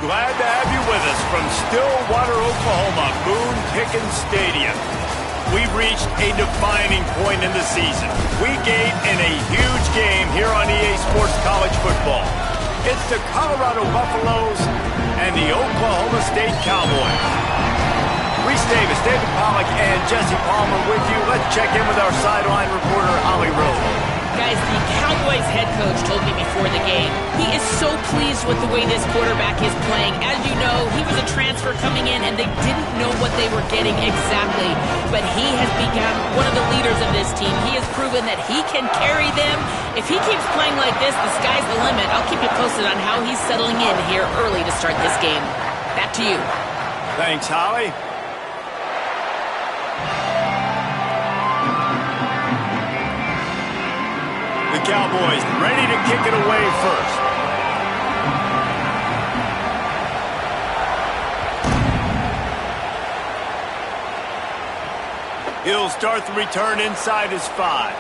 glad to have you with us from Stillwater, Oklahoma, Boone Pickens Stadium. We've reached a defining point in the season. Week 8 in a huge game here on EA Sports College Football. It's the Colorado Buffaloes and the Oklahoma State Cowboys. Reese Davis, David Pollack, and Jesse Palmer with you. Let's check in with our sideline reporter, Holly Rowe. Guys, the Cowboys head coach told me before the game he is so pleased with the way this quarterback is playing. As you know, he was a transfer coming in and they didn't know what they were getting exactly. But he has become one of the leaders of this team. He has proven that he can carry them. If he keeps playing like this, the sky's the limit. I'll keep you posted on how he's settling in here early to start this game. Back to you. Thanks, Holly. The Cowboys ready to kick it away first. He'll start the return inside his 5.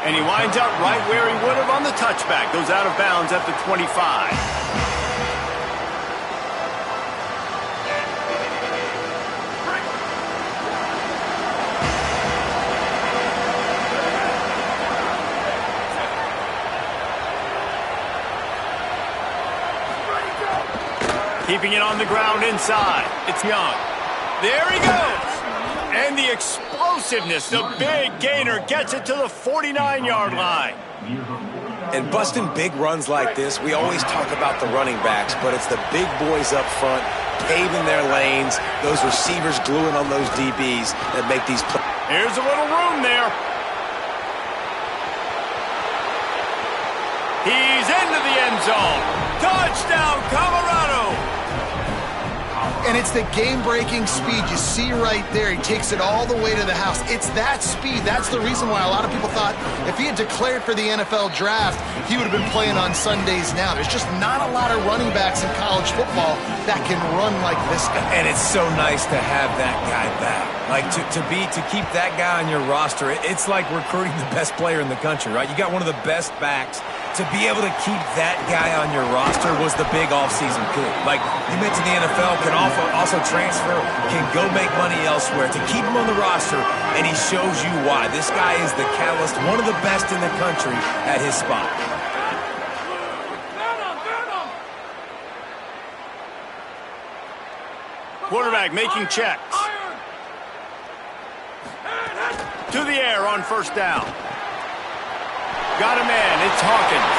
And he winds up right where he would have on the touchback. Goes out of bounds at the 25. Keeping it on the ground inside. It's Young. There he goes. And the explosiveness, the big gainer gets it to the 49-yard line. And busting big runs like this, we always talk about the running backs, but it's the big boys up front, paving their lanes, those receivers gluing on those DBs that make these plays. Here's a little room there. He's into the end zone. Touchdown, Colorado. And it's the game-breaking speed. You see right there, he takes it all the way to the house. It's that speed. That's the reason why a lot of people thought if he had declared for the NFL draft, he would have been playing on Sundays now. There's just not a lot of running backs in college football that can run like this guy. And it's so nice to have that guy back. Like, to keep that guy on your roster, it's like recruiting the best player in the country, right? You got one of the best backs. To be able to keep that guy on your roster was the big offseason coup. Like, you mentioned the NFL can also transfer, can go make money elsewhere. To keep him on the roster, and he shows you why. This guy is the catalyst, one of the best in the country at his spot. Quarterback making checks. To the air on first down. Got a man, it's Hawkins.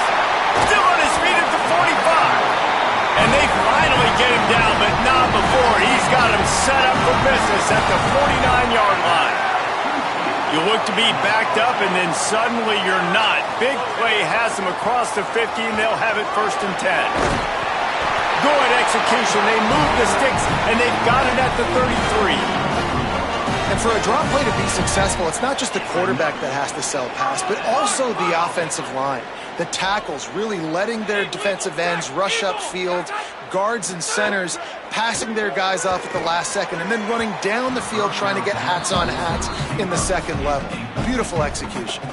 Still on his feet at the 45. And they finally get him down, but not before. He's got him set up for business at the 49-yard line. You look to be backed up, and then suddenly you're not. Big play has them across the 50, and they'll have it 1st and 10. Good execution. They move the sticks, and they've got it at the 33. And for a drop play to be successful, it's not just the quarterback that has to sell pass, but also the offensive line. The tackles really letting their defensive ends rush upfield, guards and centers passing their guys off at the last second, and then running down the field trying to get hats on hats in the second level. Beautiful execution.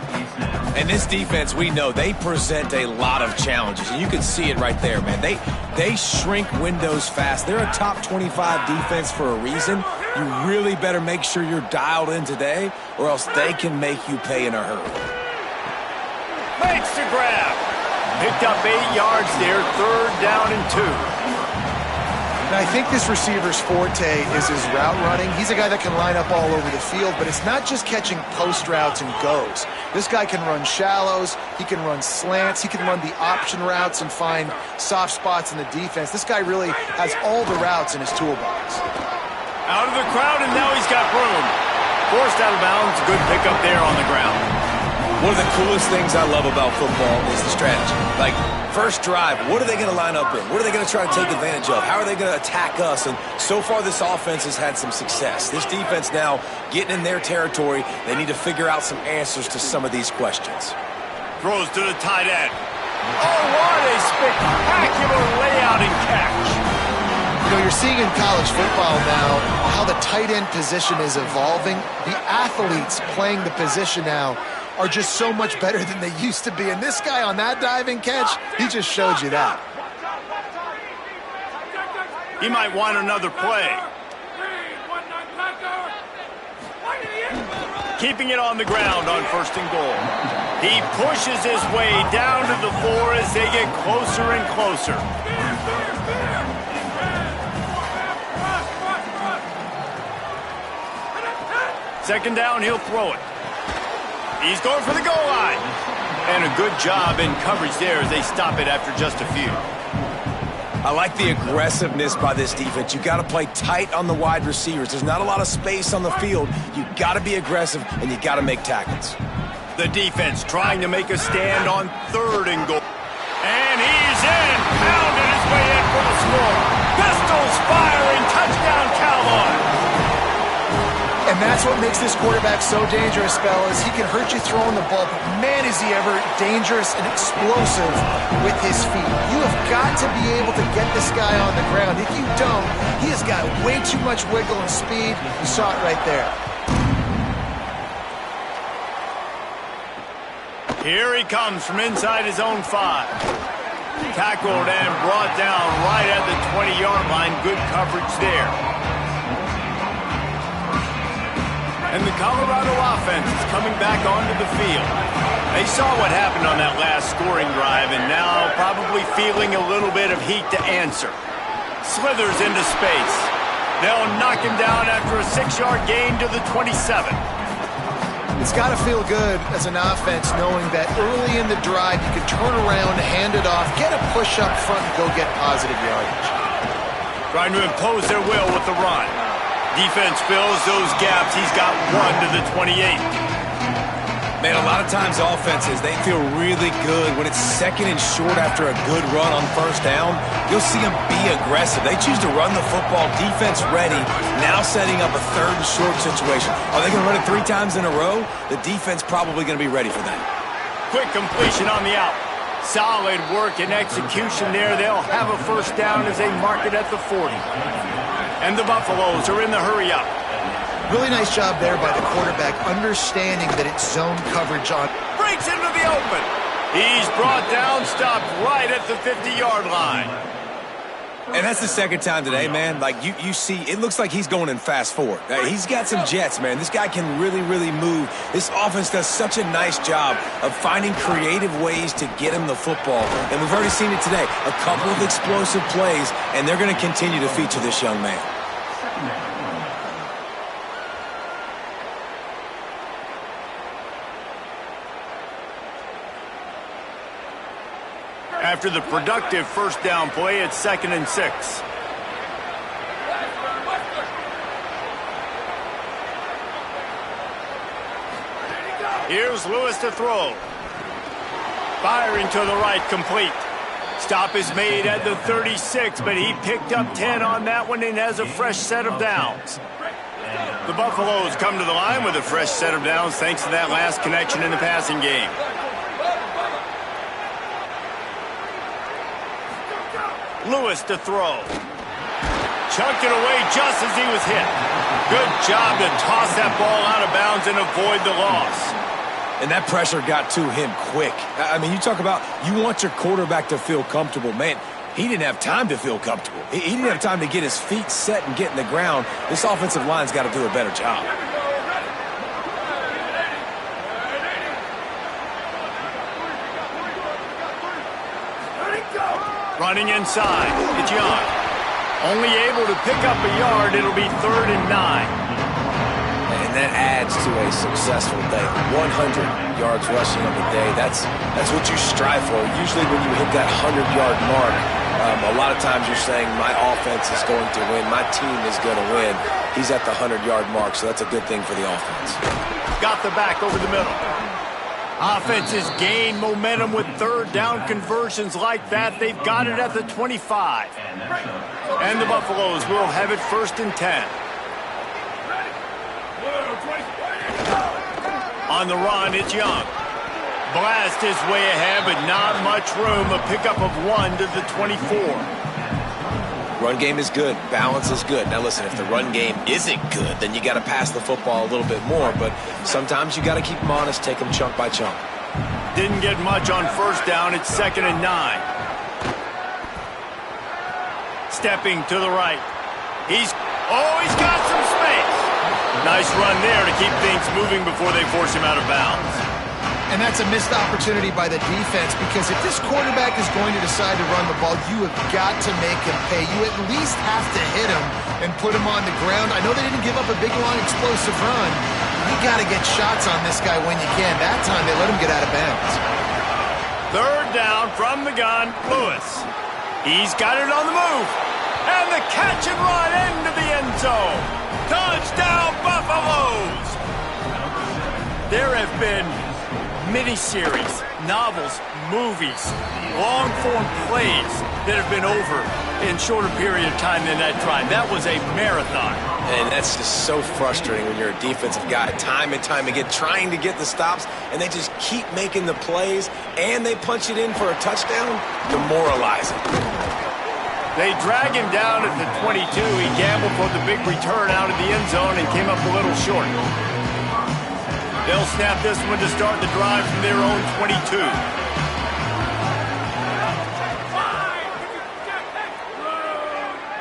And this defense, we know, they present a lot of challenges. And you can see it right there, man. They shrink windows fast. They're a top 25 defense for a reason. You really better make sure you're dialed in today, or else they can make you pay in a hurry. Makes the grab. Picked up 8 yards there, 3rd down and 2. Now, I think this receiver's forte is his route running. He's a guy that can line up all over the field, but it's not just catching post routes and goes. This guy can run shallows, he can run slants, he can run the option routes and find soft spots in the defense. This guy really has all the routes in his toolbox. Out of the crowd, and now he's got room. Forced out of bounds, good pickup there on the ground. One of the coolest things I love about football is the strategy. Like, first drive, what are they going to line up in? What are they going to try to take advantage of? How are they going to attack us? And so far, this offense has had some success. This defense now getting in their territory. They need to figure out some answers to some of these questions. Throws to the tight end. Oh, what a spectacular layout and catch. You know, you're seeing in college football now how the tight end position is evolving. The athletes playing the position now are just so much better than they used to be. And this guy on that diving catch, he just showed you that. He might want another play. Keeping it on the ground on 1st and goal. He pushes his way down to the floor as they get closer and closer. Second down, he'll throw it. He's going for the goal line. And a good job in coverage there as they stop it after just a few. I like the aggressiveness by this defense. You got to play tight on the wide receivers. There's not a lot of space on the field. You got to be aggressive, and you got to make tackles. The defense trying to make a stand on 3rd and goal. And he's in. Pounded his way in for the score. Pistols firing. Touchdown, Cowboys. And that's what makes this quarterback so dangerous, fellas. He can hurt you throwing the ball, but man, is he ever dangerous and explosive with his feet. You have got to be able to get this guy on the ground. If you don't, he has got way too much wiggle and speed. You saw it right there. Here he comes from inside his own 5. Tackled and brought down right at the 20-yard line. Good coverage there. And the Colorado offense is coming back onto the field. They saw what happened on that last scoring drive and now probably feeling a little bit of heat to answer. Slithers into space. They'll knock him down after a 6-yard gain to the 27. It's got to feel good as an offense knowing that early in the drive you can turn around, hand it off, get a push up front, and go get positive yardage. Trying to impose their will with the run. Defense fills those gaps. He's got 1 to the 28. Man, a lot of times offenses, they feel really good when it's 2nd and short after a good run on 1st down. You'll see them be aggressive. They choose to run the football, defense ready, now setting up a 3rd and short situation. Are they going to run it 3 times in a row? The defense probably going to be ready for that. Quick completion on the out. Solid work and execution there. They'll have a 1st down as they mark it at the 40. And the Buffaloes are in the hurry-up. Really nice job there by the quarterback, understanding that it's zone coverage on. Breaks into the open. He's brought down, stopped right at the 50-yard line. And that's the 2nd time today, man. Like, you see, it looks like he's going in fast forward. He's got some jets, man. This guy can really, really move. This offense does such a nice job of finding creative ways to get him the football. And we've already seen it today. A couple of explosive plays, and they're going to continue to feature this young man. After the productive 1st down play, it's 2nd and 6. Here's Lewis to throw. Firing to the right, complete. Stop is made at the 36, but he picked up 10 on that one and has a fresh set of downs. The Buffaloes come to the line with a fresh set of downs thanks to that last connection in the passing game. Lewis to throw. Chunked it away just as he was hit. Good job to toss that ball out of bounds and avoid the loss. And that pressure got to him quick. I mean, you talk about you want your quarterback to feel comfortable. Man, he didn't have time to feel comfortable. He didn't have time to get his feet set and get in the ground. This offensive line's got to do a better job. Running inside, it's Young. Only able to pick up a yard. It'll be 3rd and 9. And that adds to a successful day. 100 yards rushing on the day. That's what you strive for. Usually when you hit that 100-yard mark, a lot of times you're saying my offense is going to win. My team is going to win. He's at the 100-yard mark, so that's a good thing for the offense. Got the back over the middle. Offenses gain momentum with 3rd down conversions like that. They've got it at the 25. And the Buffaloes will have it 1st and 10. On the run, it's Young. Blast his way ahead, but not much room. A pickup of 1 to the 24. Run game is good. Balance is good. Now, listen, if the run game isn't good, then you got to pass the football a little bit more. But sometimes you got to keep them honest, take them chunk by chunk. Didn't get much on 1st down. It's 2nd and 9. Stepping to the right. He's got some space. Nice run there to keep things moving before they force him out of bounds. And that's a missed opportunity by the defense, because if this quarterback is going to decide to run the ball, you have got to make him pay. You at least have to hit him and put him on the ground. I know they didn't give up a big, long, explosive run. You got to get shots on this guy when you can. That time they let him get out of bounds. Third down from the gun, Lewis. He's got it on the move. And the catch and run into the end zone. Touchdown, Buffaloes! There have been miniseries, novels, movies, long-form plays that have been over in shorter period of time than that drive. That was a marathon. And that's just so frustrating when you're a defensive guy, time and time again, trying to get the stops, and they just keep making the plays, and they punch it in for a touchdown. Demoralizing. They drag him down at the 22. He gambled for the big return out of the end zone and came up a little short. They'll snap this one to start the drive from their own 22.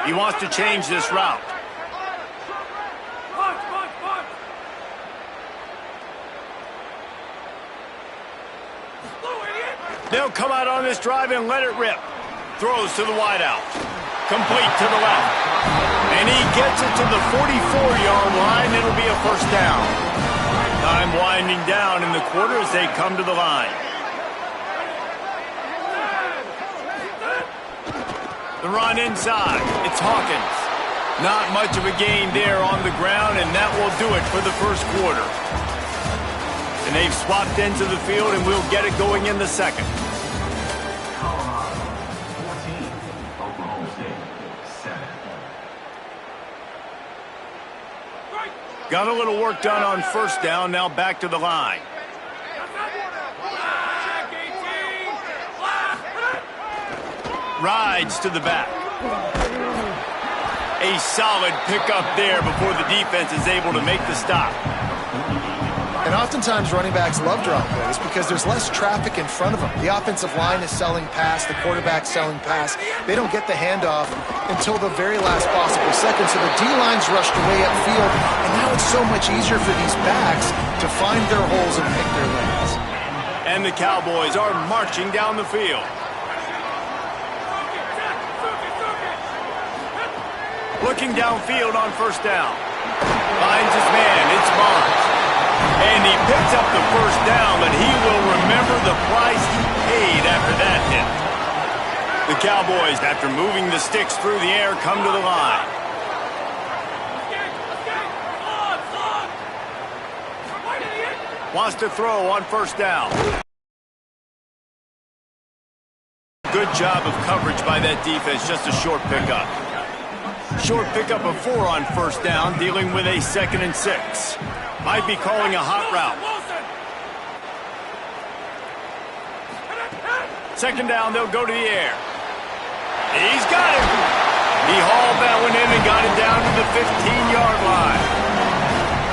He wants to change this route. They'll come out on this drive and let it rip. Throws to the wideout. Complete to the left. And he gets it to the 44-yard line. It'll be a first down. Time winding down in the quarter as they come to the line. The run inside. It's Hawkins. Not much of a gain there on the ground, and that will do it for the first quarter. And they've swapped ends of the field, and we'll get it going in the second. Got a little work done on first down, now back to the line. Rides to the back. A solid pickup there before the defense is able to make the stop. And oftentimes running backs love drop plays because there's less traffic in front of them. The offensive line is selling pass, the quarterback's selling pass. They don't get the handoff until the very last possible second. So the D-line's rushed away upfield, and now it's so much easier for these backs to find their holes and pick their lanes. And the Cowboys are marching down the field. Looking downfield on first down. Finds his man, it's Barnes. And he picks up the first down, but he will remember the price he paid after that hit. The Cowboys, after moving the sticks through the air, come to the line. Wants to throw on first down. Good job of coverage by that defense, just a short pickup. Short pickup of 4 on first down, dealing with a 2nd and 6. Might be calling a hot route. Second down, they'll go to the air. He's got it. He hauled that one in and got it down to the 15-yard line.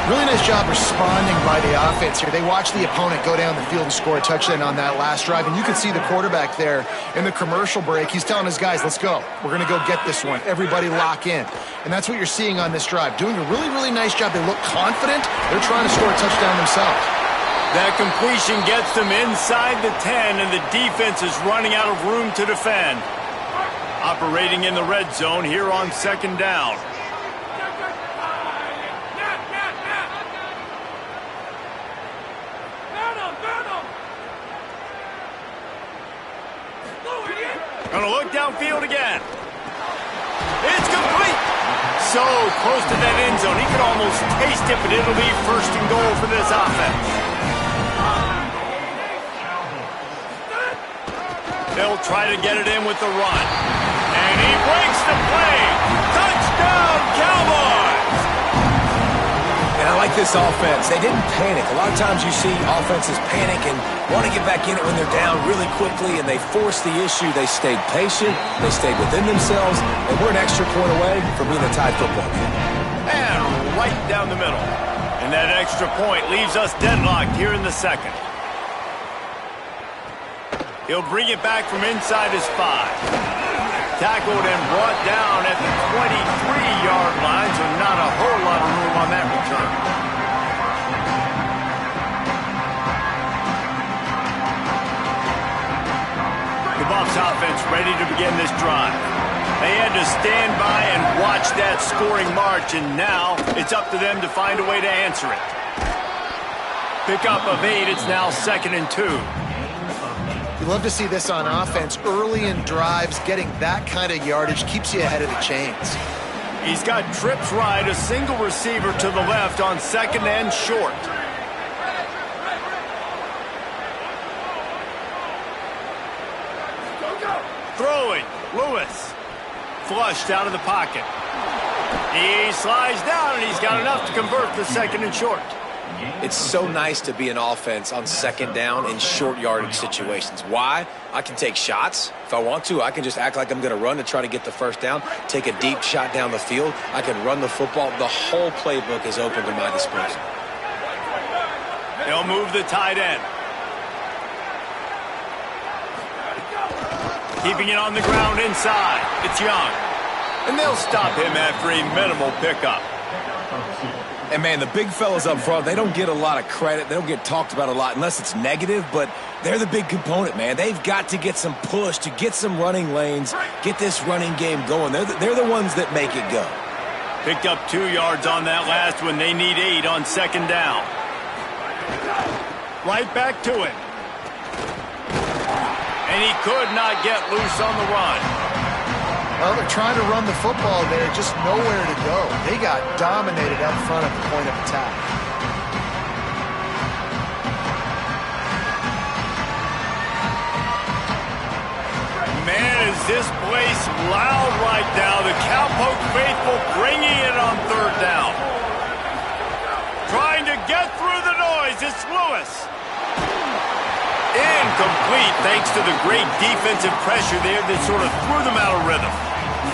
Really nice job responding by the offense here. They watched the opponent go down the field and score a touchdown on that last drive, and you can see the quarterback there in the commercial break. He's telling his guys, let's go. We're going to go get this one. Everybody lock in. And that's what you're seeing on this drive. Doing a really, really nice job. They look confident. They're trying to score a touchdown themselves. That completion gets them inside the 10, and the defense is running out of room to defend. Operating in the red zone here on second down. Gonna look downfield again. It's complete. So close to that end zone. He could almost taste it, but it'll be first and goal for this offense. They'll try to get it in with the run. And he breaks the play. Touchdown, Cowboys! And I like this offense. They didn't panic. A lot of times you see offenses panic and want to get back in it when they're down really quickly, and they force the issue. They stayed patient. They stayed within themselves, and we're an extra point away from being a tied football game. And right down the middle. And that extra point leaves us deadlocked here in the second. He'll bring it back from inside his 5. Tackled and brought down at the 23-yard line, so not a whole lot of room on that return. The Buffs offense ready to begin this drive. They had to stand by and watch that scoring march, and now it's up to them to find a way to answer it. Pickup of 8, it's now 2nd and 2. You love to see this on offense. Early in drives, getting that kind of yardage keeps you ahead of the chains. He's got trips right, a single receiver to the left on 2nd and short. Throwing, Lewis. Flushed out of the pocket. He slides down, and he's got enough to convert the 2nd and short. It's so nice to be an offense on 2nd down in short yardage situations. Why? I can take shots. If I want to, I can just act like I'm going to run to try to get the 1st down, take a deep shot down the field. I can run the football. The whole playbook is open to my disposal. They'll move the tight end. Keeping it on the ground inside. It's Young. And they'll stop him after a minimal pickup. And, man, the big fellas up front, they don't get a lot of credit. They don't get talked about a lot unless it's negative, but they're the big component, man. They've got to get some push to get some running lanes, get this running game going. They're the ones that make it go. Picked up 2 yards on that last one. They need 8 on 2nd down. Right back to it. And he could not get loose on the run. Well, they're trying to run the football there, just nowhere to go. They got dominated up front at the point of attack. Man, is this place loud right now. The Cowpoke faithful bringing it on 3rd down. Trying to get through the noise. It's Lewis. Incomplete thanks to the great defensive pressure there that sort of threw them out of rhythm.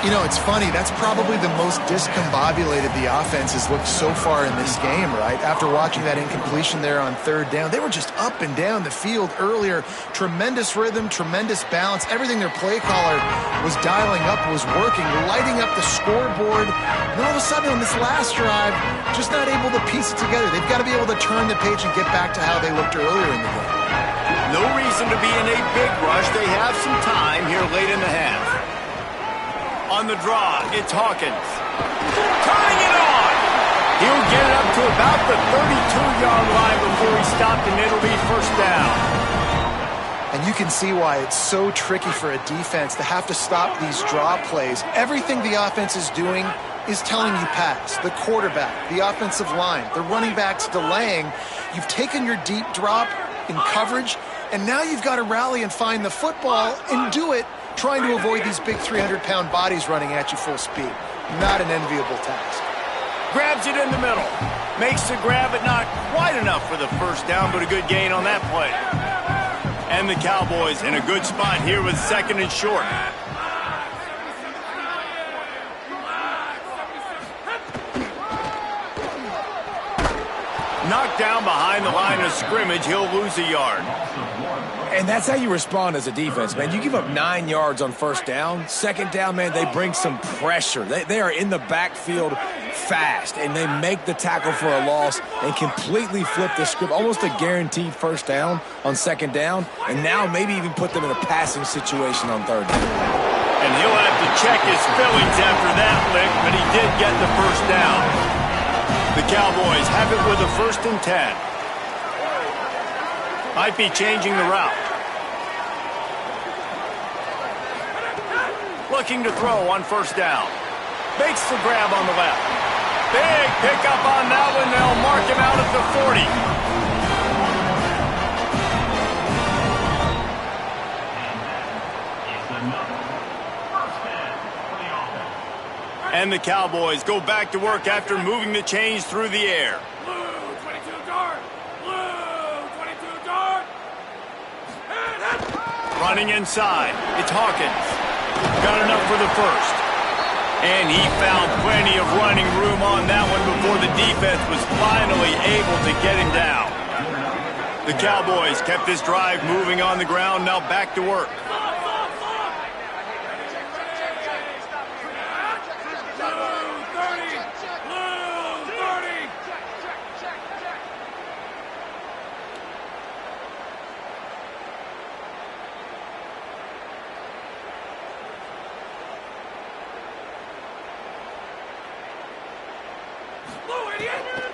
You know, it's funny. That's probably the most discombobulated the offense has looked so far in this game, right? After watching that incompletion there on 3rd down, they were just up and down the field earlier. Tremendous rhythm, tremendous balance. Everything their play caller was dialing up was working, lighting up the scoreboard. And all of a sudden on this last drive, just not able to piece it together. They've got to be able to turn the page and get back to how they looked earlier in the game. No reason to be in a big rush. They have some time here late in the half. On the draw, it's Hawkins. Tying it on! He'll get it up to about the 32-yard line before he stopped, and it'll be 1st down. And you can see why it's so tricky for a defense to have to stop these draw plays. Everything the offense is doing is telling you pass. The quarterback, the offensive line, the running backs delaying. You've taken your deep drop in coverage, and now you've got to rally and find the football and do it trying to avoid these big 300-pound bodies running at you full speed. Not an enviable task. Grabs it in the middle. Makes the grab, but not quite enough for the 1st down, but a good gain on that play. And the Cowboys in a good spot here with 2nd and short. Knocked down behind the line of scrimmage. He'll lose a yard. And that's how you respond as a defense, man. You give up 9 yards on 1st down. 2nd down, man, they bring some pressure. They are in the backfield fast, and they make the tackle for a loss and completely flip the script. Almost a guaranteed 1st down on 2nd down, and now maybe even put them in a passing situation on 3rd down. And he'll have to check his feelings after that lick, but he did get the 1st down. The Cowboys have it with a 1st and 10. Might be changing the route. Looking to throw on 1st down. Makes the grab on the left. Big pickup on that one. They'll mark him out at the 40. And the Cowboys go back to work after moving the chains through the air. Running inside, it's Hawkins. Got enough for the 1st. And he found plenty of running room on that one before the defense was finally able to get him down. The Cowboys kept this drive moving on the ground, now back to work.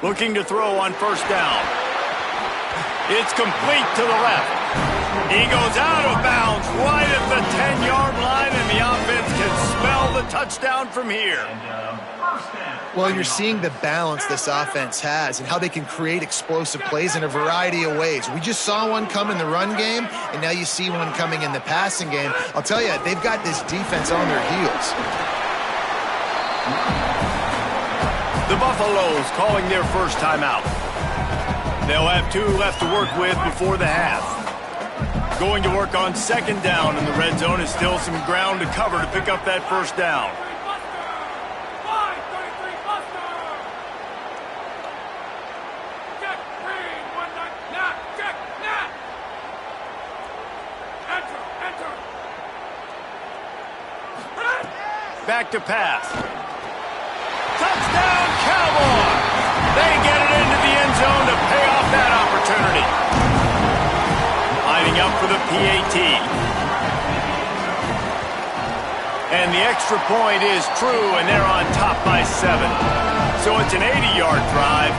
Looking to throw on first down. It's complete to the left. He goes out of bounds right at the 10-yard line, and the offense can smell the touchdown from here. Well, you're seeing the balance this offense has and how they can create explosive plays in a variety of ways. We just saw one come in the run game, and now you see one coming in the passing game. I'll tell you, they've got this defense on their heels. The Buffaloes calling their first timeout. They'll have 2 left to work with before the half. Going to work on second down in the red zone is still some ground to cover to pick up that first down. Back to pass. Touchdown, Cowboys! They get it into the end zone to pay off that opportunity. Lining up for the PAT. And the extra point is true, and they're on top by 7. So it's an 80-yard drive,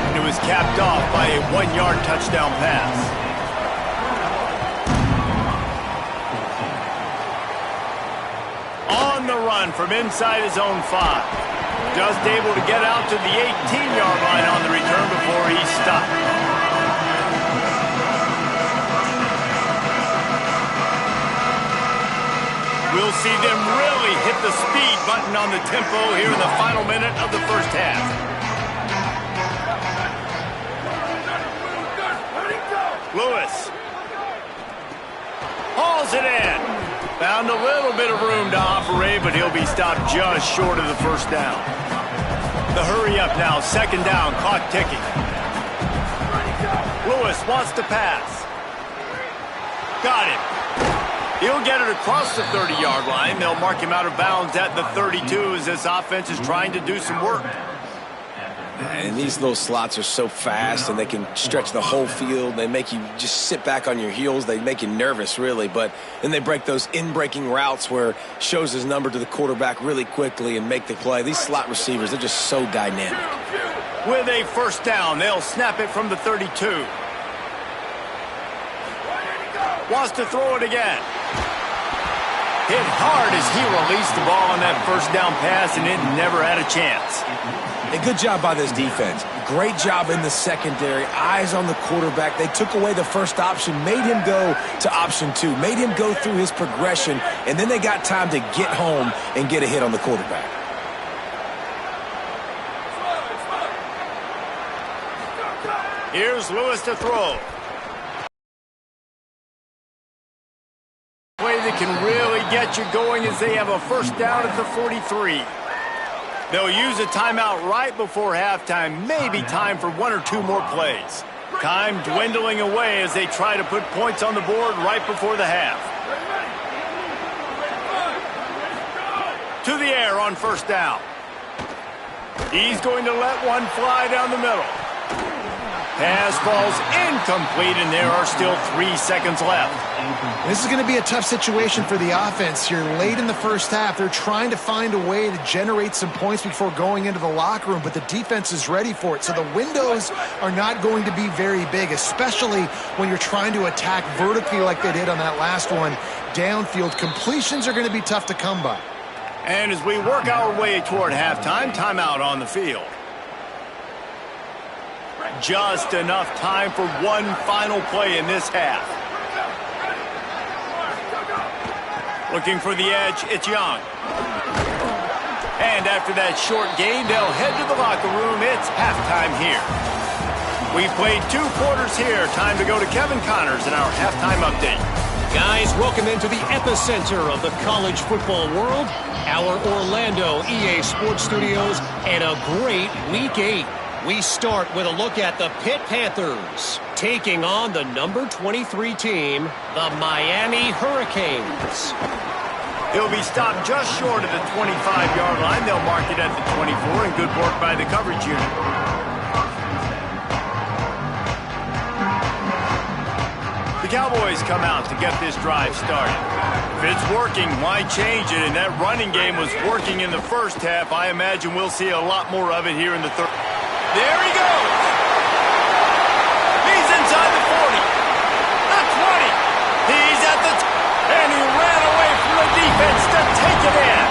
and it was capped off by a 1-yard touchdown pass. On the run from inside his own 5. Just able to get out to the 18-yard line on the return before he stopped. We'll see them really hit the speed button on the tempo here in the final minute of the first half. Lewis hauls it in. Found a little bit of room to operate, but he'll be stopped just short of the first down. The hurry up now, second down, clock ticking. Lewis wants to pass. Got it. He'll get it across the 30-yard line. They'll mark him out of bounds at the 32 as this offense is trying to do some work. And these little slots are so fast, and they can stretch the whole field. They make you just sit back on your heels. They make you nervous, really. But then they break those in-breaking routes where shows his number to the quarterback really quickly and make the play. These slot receivers, they're just so dynamic. With a first down, they'll snap it from the 32. Wants to throw it again. Hit hard as he released the ball on that first down pass, and it never had a chance. A good job by this defense. Great job in the secondary. Eyes on the quarterback. They took away the first option, made him go to option 2, made him go through his progression, and then they got time to get home and get a hit on the quarterback. Here's Lewis to throw. Way that can really get you going as they have a first down at the 43. They'll use a timeout right before halftime, maybe time for 1 or 2 more plays. Time dwindling away as they try to put points on the board right before the half. To the air on first down. He's going to let one fly down the middle. Pass falls incomplete, and there are still 3 seconds left. This is going to be a tough situation for the offense here. Late in the first half, they're trying to find a way to generate some points before going into the locker room, but the defense is ready for it. So the windows are not going to be very big, especially when you're trying to attack vertically like they did on that last one. Downfield completions are going to be tough to come by. And as we work our way toward halftime, timeout on the field. Just enough time for one final play in this half. Looking for the edge, it's Young. And after that short gain, they'll head to the locker room. It's halftime here. We've played 2 quarters here. Time to go to Kevin Connors in our halftime update. Guys, welcome into the epicenter of the college football world, our Orlando EA Sports Studios, and a great Week 8. We start with a look at the Pitt Panthers taking on the number 23 team, the Miami Hurricanes. He'll be stopped just short of the 25-yard line. They'll mark it at the 24, and good work by the coverage unit. The Cowboys come out to get this drive started. If it's working, why change it? And that running game was working in the first half. I imagine we'll see a lot more of it here in the third. There he goes. He's inside the 40. The 20. He's at the and he ran away from the defense to take it in.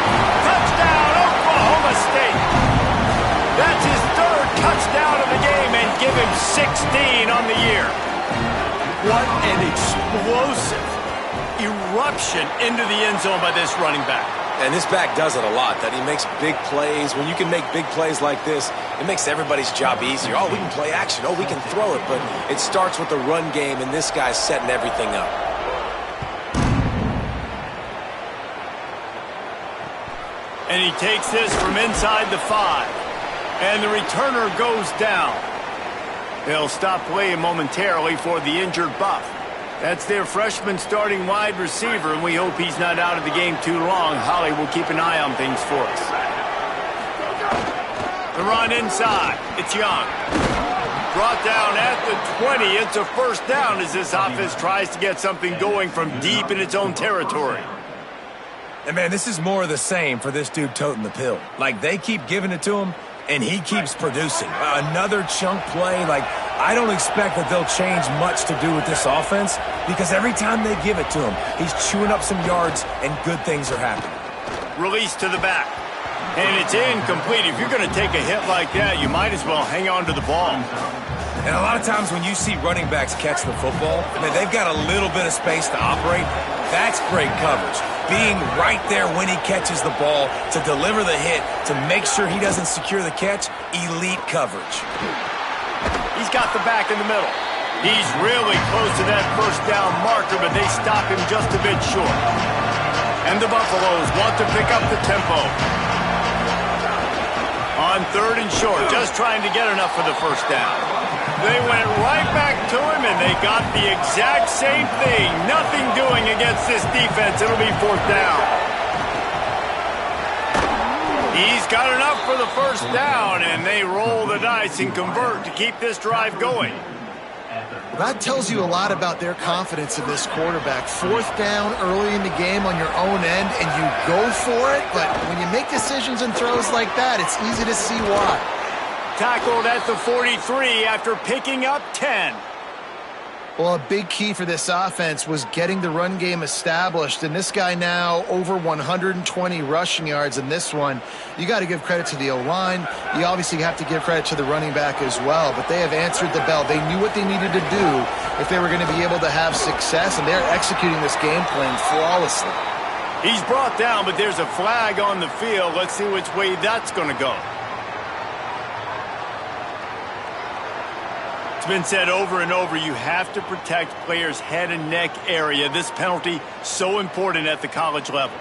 Touchdown, Oklahoma State. That's his third touchdown of the game and give him 16 on the year. What an explosive eruption into the end zone by this running back. And this back does it a lot, that he makes big plays. When you can make big plays like this, it makes everybody's job easier. Oh, we can play action. Oh, we can throw it. But it starts with the run game, and this guy's setting everything up. And he takes this from inside the 5. And the returner goes down. They'll stop play momentarily for the injured Buff. That's their freshman starting wide receiver, and we hope he's not out of the game too long. Holly will keep an eye on things for us. The run inside. It's Young. Brought down at the 20. It's a first down as this offense tries to get something going from deep in its own territory. And, man, this is more of the same for this dude toting the pill. Like, they keep giving it to him, and he keeps producing. Another chunk play. Like, I don't expect that they'll change much to do with this offense because every time they give it to him, he's chewing up some yards, and good things are happening. Release to the back. And it's incomplete. If you're going to take a hit like that, you might as well hang on to the ball. And a lot of times when you see running backs catch the football, I mean, they've got a little bit of space to operate. That's great coverage. Being right there when he catches the ball to deliver the hit, to make sure he doesn't secure the catch, elite coverage. He's got the back in the middle. He's really close to that first down marker, but they stop him just a bit short. And the Buffaloes want to pick up the tempo. On 3rd and short, just trying to get enough for the first down. They went right back to him, and they got the exact same thing. Nothing doing against this defense. It'll be 4th down. He's got enough for the first down, and they roll the dice and convert to keep this drive going. That tells you a lot about their confidence in this quarterback. 4th down early in the game on your own end, and you go for it, but when you make decisions and throws like that, it's easy to see why. Tackled at the 43 after picking up 10. Well, a big key for this offense was getting the run game established, and this guy now over 120 rushing yards in this one. You got to give credit to the O-line. You obviously have to give credit to the running back as well, but they have answered the bell. They knew what they needed to do if they were going to be able to have success, and they're executing this game plan flawlessly. He's brought down, but there's a flag on the field. Let's see which way that's going to go. It's been said over and over, you have to protect players' head and neck area. This penalty, so important at the college level.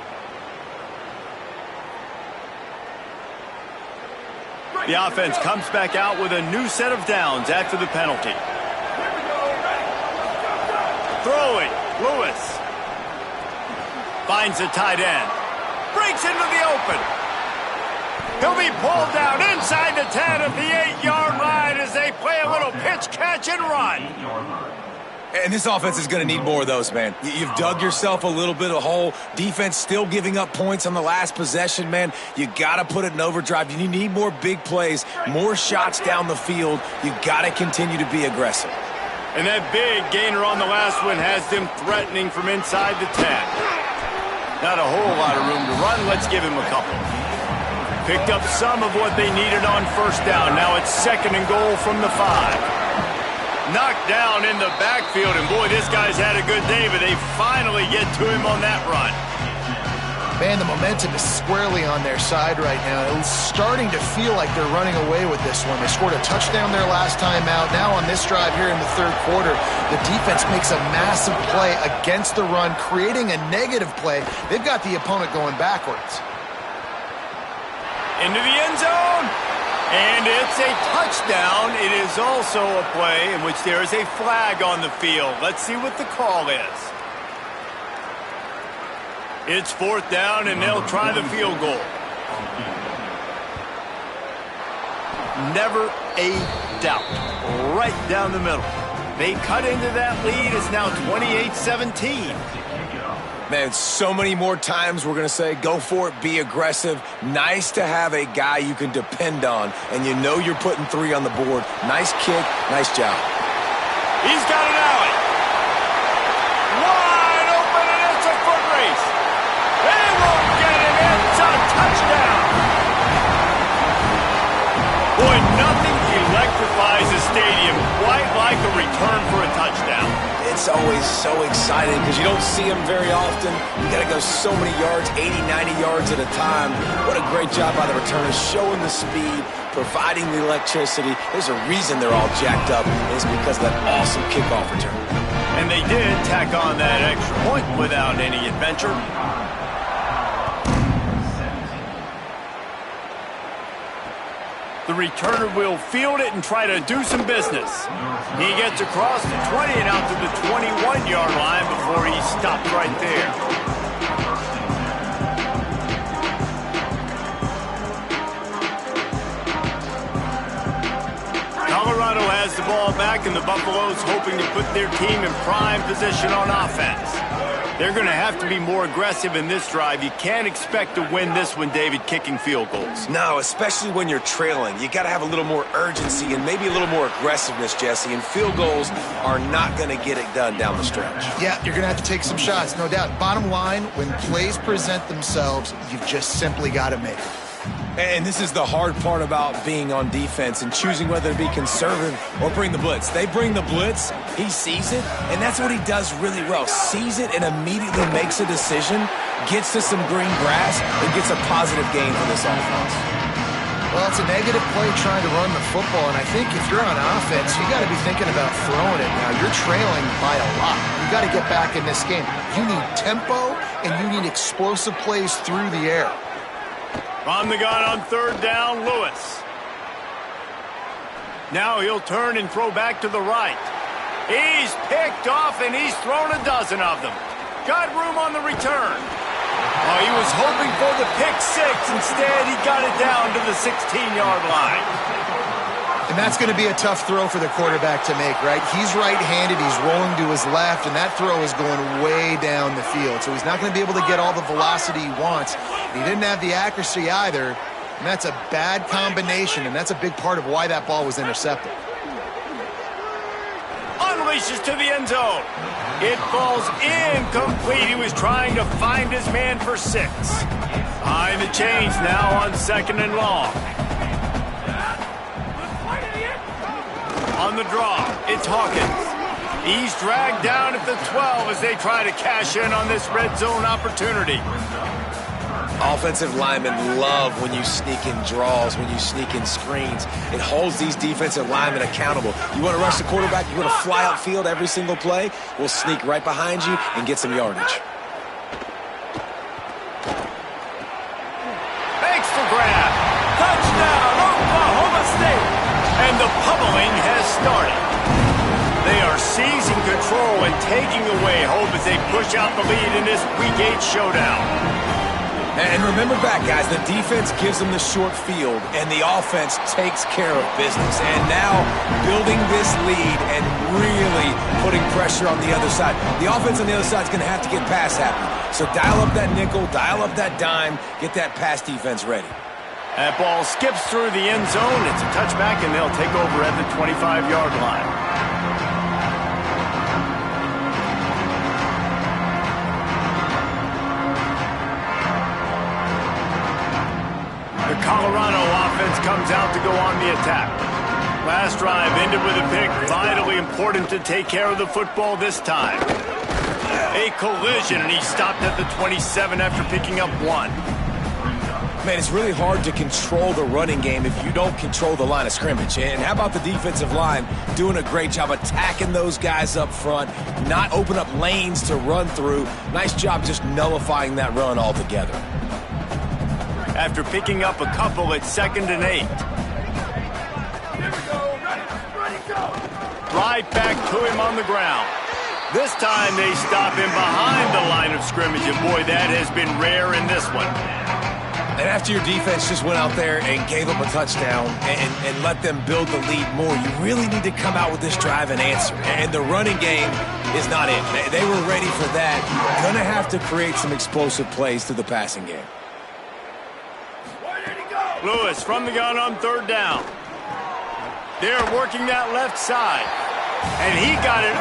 The offense comes back out with a new set of downs after the penalty. Throwing, Lewis. Finds the tight end. Breaks into the open. He'll be pulled down inside the 10 at the 8-yard line as they play a little pitch, catch, and run. And this offense is going to need more of those, man. You've dug yourself a little bit of a hole. Defense still giving up points on the last possession, man. You got to put it in overdrive. You need more big plays, more shots down the field. You got to continue to be aggressive. And that big gainer on the last one has them threatening from inside the 10. Not a whole lot of room to run. Let's give him a couple. Picked up some of what they needed on first down. Now it's 2nd and goal from the 5. Knocked down in the backfield, and boy, this guy's had a good day, but they finally get to him on that run. Man, the momentum is squarely on their side right now. It's starting to feel like they're running away with this one. They scored a touchdown their last time out. Now on this drive here in the 3rd quarter, the defense makes a massive play against the run, creating a negative play. They've got the opponent going backwards. Into the end zone, and it's a touchdown. It is also a play in which there is a flag on the field. Let's see what the call is. It's 4th down, and they'll try the field goal. Never a doubt. Right down the middle. They cut into that lead. It's now 28-17. Man, so many more times we're going to say, go for it, be aggressive. Nice to have a guy you can depend on, and you know you're putting 3 on the board. Nice kick, nice job. He's got an alley. Wide open, and it's a foot race. They won't get him. It's a touchdown. Boy, nothing electrifies a stadium quite like a return for a touchdown. It's always so exciting because you don't see them very often. You got to go so many yards, 80, 90 yards at a time. What a great job by the returners, showing the speed, providing the electricity. There's a reason they're all jacked up, and it's because of that awesome kickoff return. And they did tack on that extra point without any adventure. The returner will field it and try to do some business. He gets across the 20 and out to the 21-yard line before he stopped right there. Colorado has the ball back, and the Buffaloes hoping to put their team in prime position on offense. They're going to have to be more aggressive in this drive. You can't expect to win this one, David, kicking field goals. No, especially when you're trailing. You got to have a little more urgency and maybe a little more aggressiveness, Jesse, and field goals are not going to get it done down the stretch. Yeah, you're going to have to take some shots, no doubt. Bottom line, when plays present themselves, you've just simply got to make it. And this is the hard part about being on defense and choosing whether to be conservative or bring the blitz. They bring the blitz, he sees it, and that's what he does really well. Sees it and immediately makes a decision, gets to some green grass, and gets a positive gain for this offense. Well, it's a negative play trying to run the football, and I think if you're on offense, you got to be thinking about throwing it now. You're trailing by a lot. You got to get back in this game. You need tempo, and you need explosive plays through the air. On the gun on third down, Lewis. Now he'll turn and throw back to the right. He's picked off, and he's thrown a dozen of them. Got room on the return. Oh, he was hoping for the pick six. Instead, he got it down to the 16-yard line. And that's going to be a tough throw for the quarterback to make, right? He's right-handed, he's rolling to his left, and that throw is going way down the field. So he's not going to be able to get all the velocity he wants. He didn't have the accuracy either, and that's a bad combination, and that's a big part of why that ball was intercepted. Unleashes to the end zone. It falls incomplete. He was trying to find his man for 6. Behind the chains now on 2nd and long. On the draw, it's Hawkins. He's dragged down at the 12 as they try to cash in on this red zone opportunity. Offensive linemen love when you sneak in draws, when you sneak in screens. It holds these defensive linemen accountable. You want to rush the quarterback, you want to fly upfield every single play, we'll sneak right behind you and get some yardage. Thanks for grab. Touchdown, Oklahoma State. And the pummeling has started. They are seizing control and taking away hope as they push out the lead in this Week 8 showdown. And remember back, guys, the defense gives them the short field, and the offense takes care of business. And now building this lead and really putting pressure on the other side. The offense on the other side is going to have to get pass happy. So dial up that nickel, dial up that dime, get that pass defense ready. That ball skips through the end zone. It's a touchback, and they'll take over at the 25-yard line. The Colorado offense comes out to go on the attack. Last drive ended with a pick. Vitally important to take care of the football this time. A collision, and he stopped at the 27 after picking up 1. Man, it's really hard to control the running game if you don't control the line of scrimmage. And how about the defensive line doing a great job attacking those guys up front, not open up lanes to run through. Nice job just nullifying that run altogether. After picking up a couple, it's 2nd and 8. Right back to him on the ground. This time they stop him behind the line of scrimmage, and boy, that has been rare in this one. And after your defense just went out there and gave up a touchdown and let them build the lead more, you really need to come out with this drive and answer. And the running game is not it. They were ready for that. Going to have to create some explosive plays through the passing game. Lewis from the gun on third down. They're working that left side. And he got it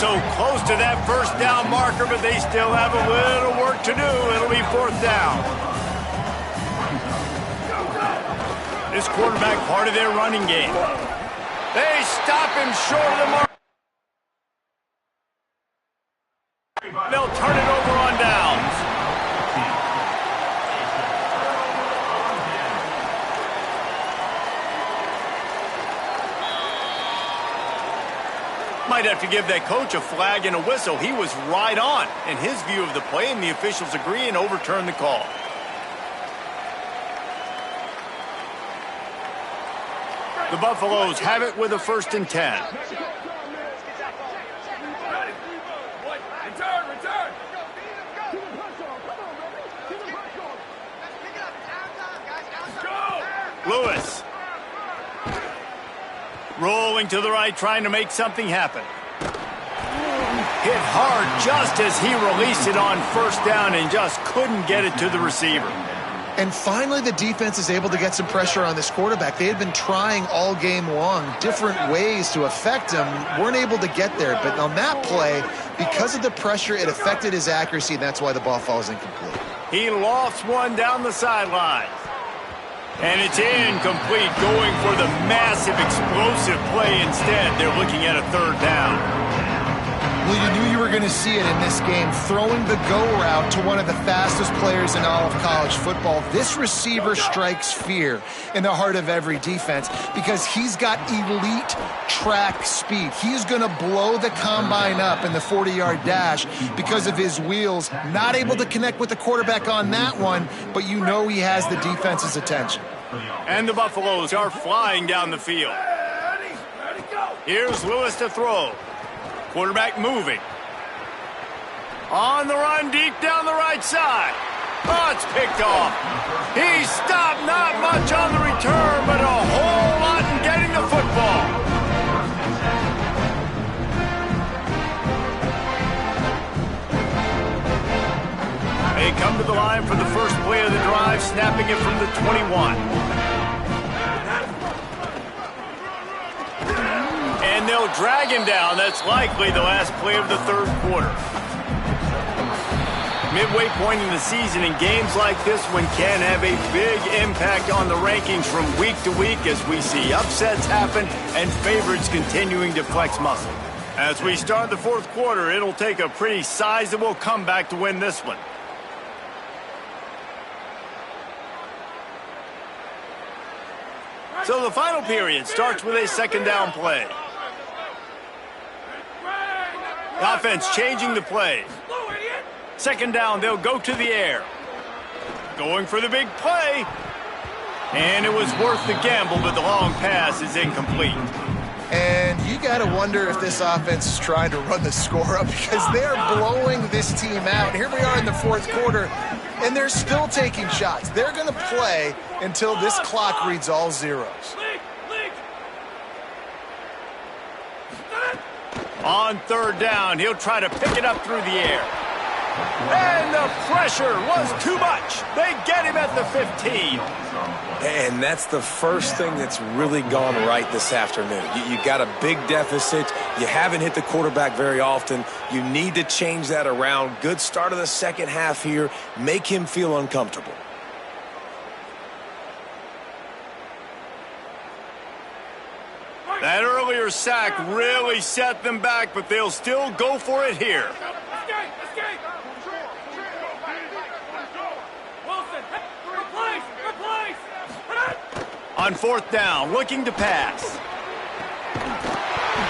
so close to that first down marker, but they still have a little work to do. It'll be fourth down. This quarterback part of their running game. They stop him short of the mark. They'll turn it over on downs. Might have to give that coach a flag and a whistle. He was right on in his view of the play, and the officials agree and overturn the call. The Buffaloes have it with a 1st and 10. Lewis. Rolling to the right, trying to make something happen. Hit hard just as he released it on first down and just couldn't get it to the receiver. And finally, the defense is able to get some pressure on this quarterback. They had been trying all game long different ways to affect him, weren't able to get there. But on that play, because of the pressure, it affected his accuracy, and that's why the ball falls incomplete. He lofts one down the sideline. And it's incomplete, going for the massive explosive play instead. They're looking at a third down. Well, you knew you were going to see it in this game, throwing the go route to one of the fastest players in all of college football. This receiver strikes fear in the heart of every defense because he's got elite track speed. He's going to blow the combine up in the 40-yard dash because of his wheels. Not able to connect with the quarterback on that one, but you know he has the defense's attention. And the Buffaloes are flying down the field. Here's Lewis to throw. Quarterback moving. On the run, deep down the right side. Oh, it's picked off. He stopped, not much on the return, but a whole lot in getting the football. They come to the line for the first play of the drive, snapping it from the 21. And they'll drag him down. That's likely the last play of the third quarter. Midway point in the season, in games like this one can have a big impact on the rankings from week to week as we see upsets happen and favorites continuing to flex muscle. As we start the fourth quarter, it'll take a pretty sizable comeback to win this one. So the final period starts with a second down play. The offense changing the play. Second down, they'll go to the air. Going for the big play. And it was worth the gamble, but the long pass is incomplete. And you got to wonder if this offense is trying to run the score up because they're blowing this team out. Here we are in the fourth quarter, and they're still taking shots. They're going to play until this clock reads all zeros. On third down, he'll try to pick it up through the air. And the pressure was too much. They get him at the 15. And that's the first thing that's really gone right this afternoon. You got a big deficit. You haven't hit the quarterback very often. You need to change that around. Good start of the second half here. Make him feel uncomfortable. That earlier sack really set them back, but they'll still go for it here. On fourth down, looking to pass.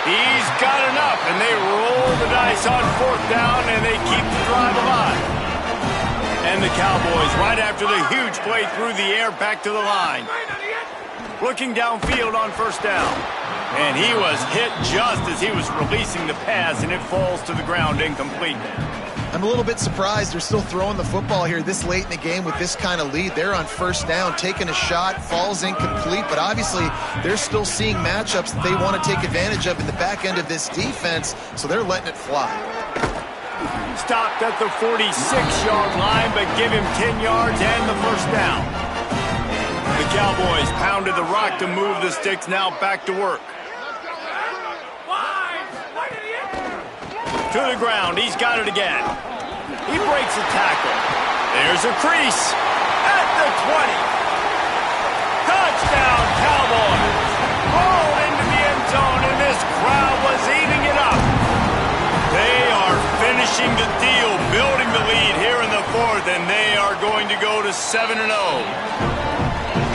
He's got enough, and they roll the dice on fourth down, and they keep the drive alive. And the Cowboys, right after the huge play through the air, back to the line. Looking downfield on first down. And he was hit just as he was releasing the pass, and it falls to the ground incomplete. I'm a little bit surprised they're still throwing the football here this late in the game with this kind of lead. They're on first down, taking a shot, falls incomplete, but obviously they're still seeing matchups that they want to take advantage of in the back end of this defense, so they're letting it fly. Stopped at the 46-yard line, but give him 10 yards and the first down. The Cowboys pounded the rock to move the sticks, now back to work. To the ground, he's got it again. He breaks a tackle. There's a crease at the 20. Touchdown, Cowboys. Rolled into the end zone, and this crowd was eating it up. They are finishing the deal, building the lead here in the fourth, and they are going to go to 7-0.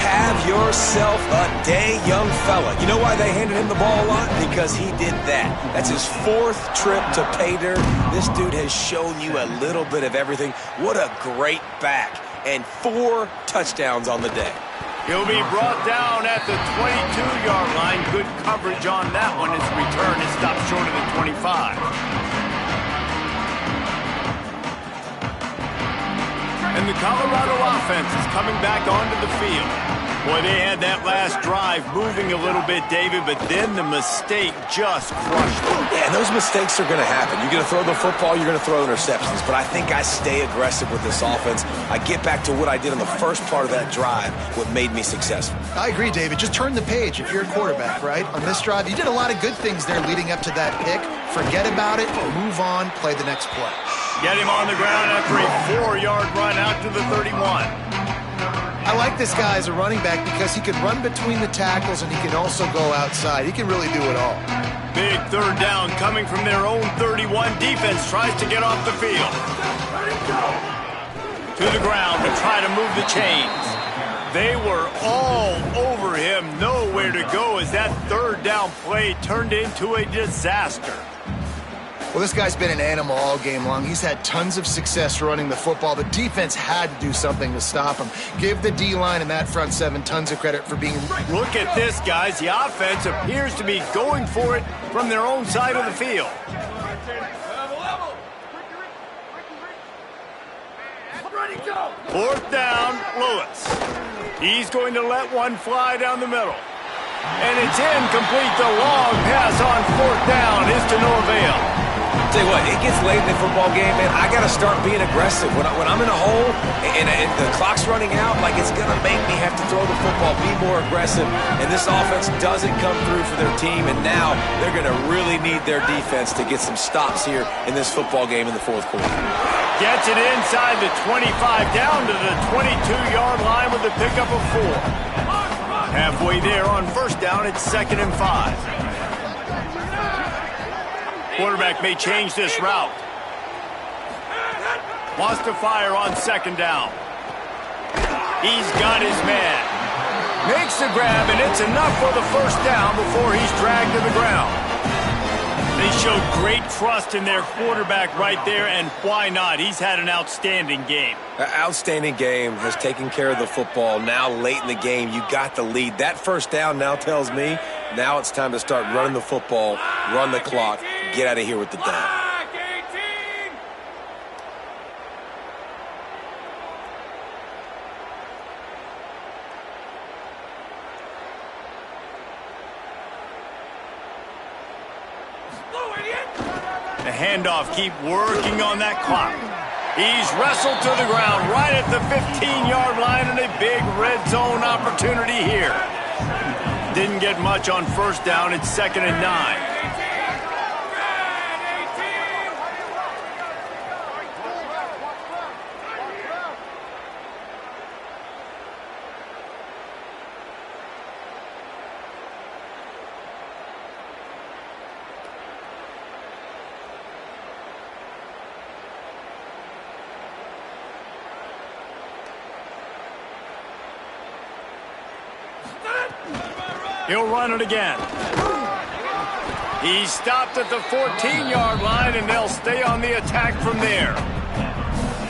Have yourself a day, young fella. You know why they handed him the ball a lot? Because he did that. That's his 4th trip to pay dirt. This dude has shown you a little bit of everything. What a great back. And 4 touchdowns on the day. He'll be brought down at the 22-yard line. Good coverage on that one. His return is stopped short of the 25. And the Colorado offense is coming back onto the field. Boy, they had that last drive moving a little bit, David, but then the mistake just crushed them. Yeah, and those mistakes are going to happen. You're going to throw the football, you're going to throw interceptions. But I think I stay aggressive with this offense. I get back to what I did in the first part of that drive, what made me successful. I agree, David. Just turn the page if you're a quarterback, right? On this drive, you did a lot of good things there leading up to that pick. Forget about it, move on, play the next play. Get him on the ground after a 4-yard run out to the 31. I like this guy as a running back because he can run between the tackles and he can also go outside. He can really do it all. Big third down coming from their own 31. Defense tries to get off the field. To the ground to try to move the chains. They were all over him. Nowhere to go as that third down play turned into a disaster. Well, this guy's been an animal all game long. He's had tons of success running the football. The defense had to do something to stop him. Give the D-line and that front seven tons of credit for being... Look at this, guys. The offense appears to be going for it from their own side of the field. Fourth down, Lewis. He's going to let one fly down the middle. And it's incomplete. The long pass on fourth down is to no avail. Tell you what, it gets late in the football game, man. I got to start being aggressive. When I'm in a hole and the clock's running out, like it's going to make me have to throw the football, be more aggressive. And this offense doesn't come through for their team, and now they're going to really need their defense to get some stops here in this football game in the fourth quarter. Gets it inside the 25, down to the 22-yard line with a pickup of 4. Halfway there on first down, it's 2nd and 5. Quarterback may change this route. Wants to fire on 2nd down. He's got his man. Makes the grab, and it's enough for the first down before he's dragged to the ground. They showed great trust in their quarterback right there, and why not? He's had an outstanding game. An outstanding game, has taken care of the football. Now late in the game, you got the lead. That first down now tells me now it's time to start running the football, run the clock, get out of here with the dub. The handoff, keep working on that clock. He's wrestled to the ground right at the 15-yard line, and a big red zone opportunity here. Didn't get much on first down. It's 2nd and 9. He'll run it again. He's stopped at the 14-yard line, and they'll stay on the attack from there.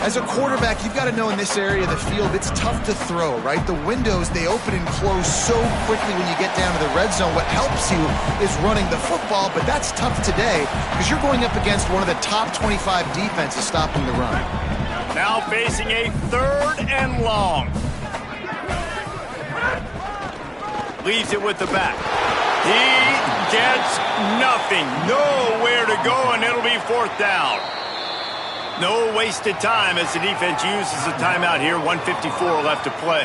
As a quarterback, you've got to know in this area of the field, it's tough to throw, right? The windows, they open and close so quickly when you get down to the red zone. What helps you is running the football, but that's tough today because you're going up against one of the top 25 defenses stopping the run. Now facing a 3rd and long. Leaves it with the back. He gets nothing. Nowhere to go, and it'll be 4th down. No wasted time as the defense uses a timeout here. 1:54 left to play.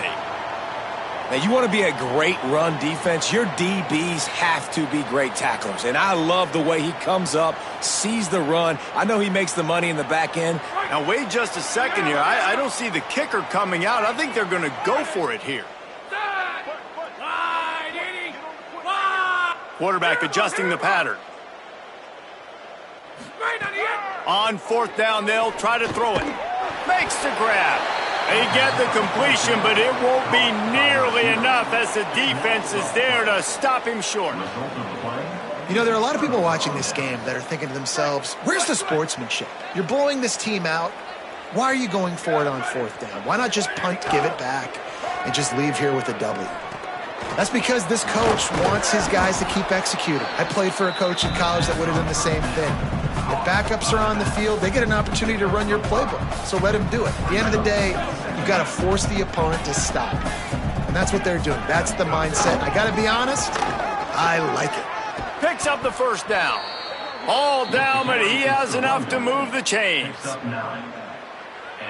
Now, you want to be a great run defense, your DBs have to be great tacklers. And I love the way he comes up, sees the run. I know he makes the money in the back end. Now, wait just a second here. I don't see the kicker coming out. I think they're going to go for it here. Quarterback adjusting the pattern. On 4th down, they'll try to throw it. Makes the grab. They get the completion, but it won't be nearly enough as the defense is there to stop him short. You know, there are a lot of people watching this game that are thinking to themselves, where's the sportsmanship? You're blowing this team out. Why are you going for it on 4th down? Why not just punt, give it back, and just leave here with a W? That's because this coach wants his guys to keep executing. I played for a coach in college that would have done the same thing. If backups are on the field, they get an opportunity to run your playbook, so let them do it. At the end of the day, you've got to force the opponent to stop. And that's what they're doing. That's the mindset. I got to be honest, I like it. Picks up the 1st down. All down, but he has enough to move the chains.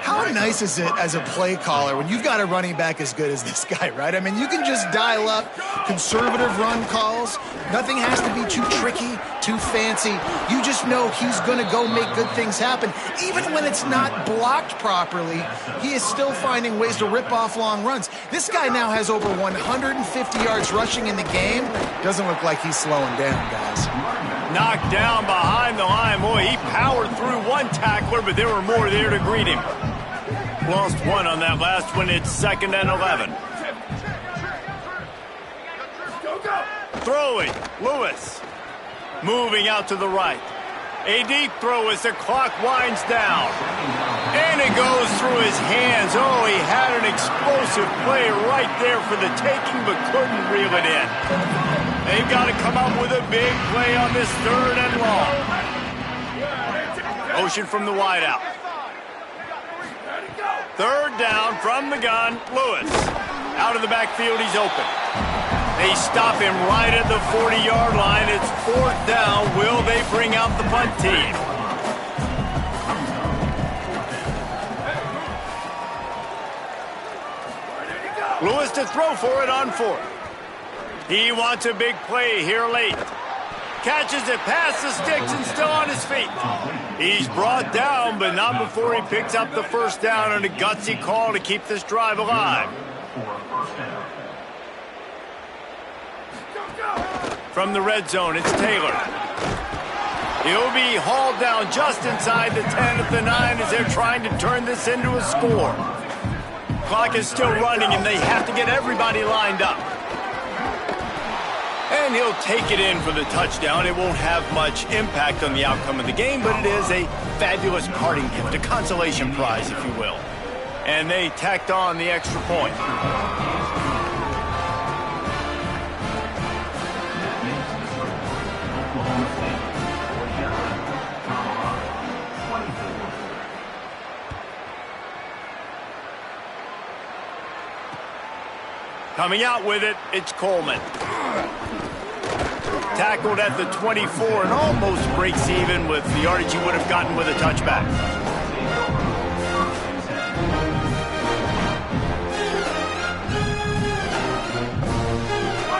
How nice is it as a play caller when you've got a running back as good as this guy, right? I mean, you can just dial up conservative run calls. Nothing has to be too tricky, too fancy. You just know he's going to go make good things happen. Even when it's not blocked properly, he is still finding ways to rip off long runs. This guy now has over 150 yards rushing in the game. Doesn't look like he's slowing down, guys. Knocked down behind the line. Boy, he powered through one tackler, but there were more there to greet him. Lost one on that last one. It's 2nd and 11. Throwing. Lewis. Moving out to the right. A deep throw as the clock winds down. And it goes through his hands. Oh, he had an explosive play right there for the taking, but couldn't reel it in. They've got to come up with a big play on this 3rd and long. Motion from the wideout. 3rd down from the gun. Lewis. Out of the backfield, he's open. They stop him right at the 40-yard line. It's 4th down. Will they bring out the punt team? Lewis to throw for it on 4th. He wants a big play here late. Catches it past the sticks and still on his feet. He's brought down, but not before he picks up the 1st down on a gutsy call to keep this drive alive. From the red zone, it's Taylor. He'll be hauled down just inside the 10 at the 9 as they're trying to turn this into a score. Clock is still running, and they have to get everybody lined up. And he'll take it in for the touchdown. It won't have much impact on the outcome of the game, but it is a fabulous parting gift, a consolation prize, if you will. And they tacked on the extra point. Coming out with it, it's Coleman. Tackled at the 24 and almost breaks even with the yardage he would have gotten with a touchback.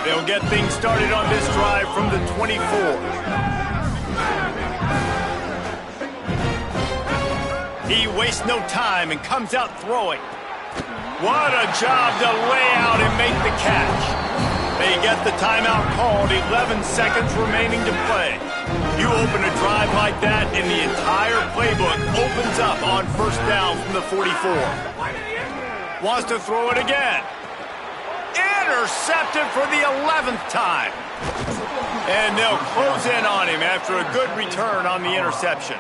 They'll get things started on this drive from the 24. He wastes no time and comes out throwing. What a job to lay out and make the catch. They get the timeout called, 11 seconds remaining to play. You open a drive like that and the entire playbook opens up on 1st down from the 44. Wants to throw it again. Intercepted for the 11th time. And they'll close in on him after a good return on the interception.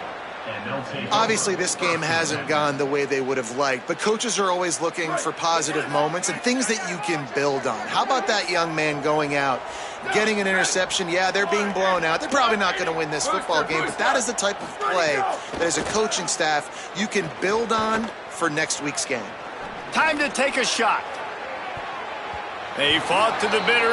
Obviously, this game hasn't gone the way they would have liked, but coaches are always looking for positive moments and things that you can build on. How about that young man going out, getting an interception? Yeah, they're being blown out. They're probably not going to win this football game, but that is the type of play that as a coaching staff you can build on for next week's game. Time to take a shot. They fought to the bitter end.